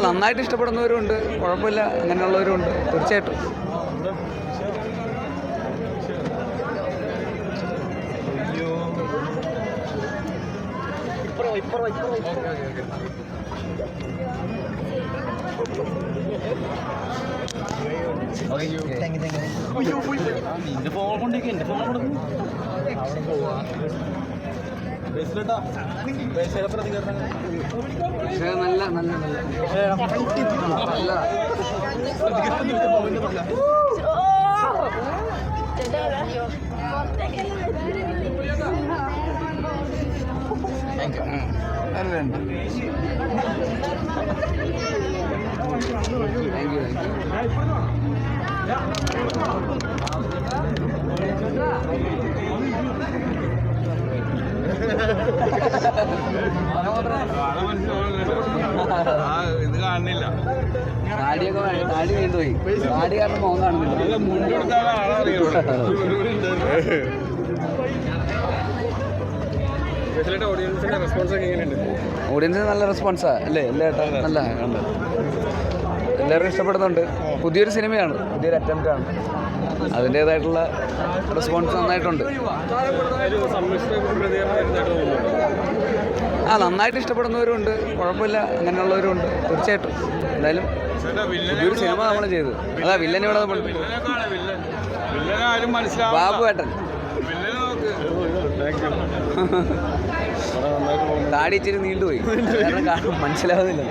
നന്നായിട്ട് ഇഷ്ടപ്പെടുന്നവരുണ്ട്, കുഴപ്പമില്ല അങ്ങനെയുള്ളവരുണ്ട് തീർച്ചയായിട്ടും. നല്ല നല്ല ഇത് കാണുന്നില്ല. താടി വീണ്ടുപോയി. താടി കാരണം മോൻ കാണുന്നില്ല. ഓഡിയൻസിന് നല്ല റെസ്പോൺസാ അല്ലേ? എല്ലാവരും നല്ല ഉണ്ട്, എല്ലാവർക്കും ഇഷ്ടപ്പെടുന്നുണ്ട്. പുതിയൊരു സിനിമയാണ്, പുതിയൊരു അറ്റംപ്റ്റ് ആണ്. അതിൻ്റേതായിട്ടുള്ള റെസ്പോൺസ് നന്നായിട്ടുണ്ട്. നന്നായിട്ട് ഇഷ്ടപ്പെടുന്നവരുണ്ട്, കുഴപ്പമില്ല അങ്ങനെയുള്ളവരുണ്ട് തീർച്ചയായിട്ടും. എന്തായാലും പുതിയൊരു സിനിമ നമ്മൾ ചെയ്തത്. അതാ വില്ലൻ ഇവിടെ ബാബുവേട്ടൻ. താടി ഇച്ചിരി നീണ്ടുപോയി, കാരണം മനസ്സിലാവുന്നില്ല.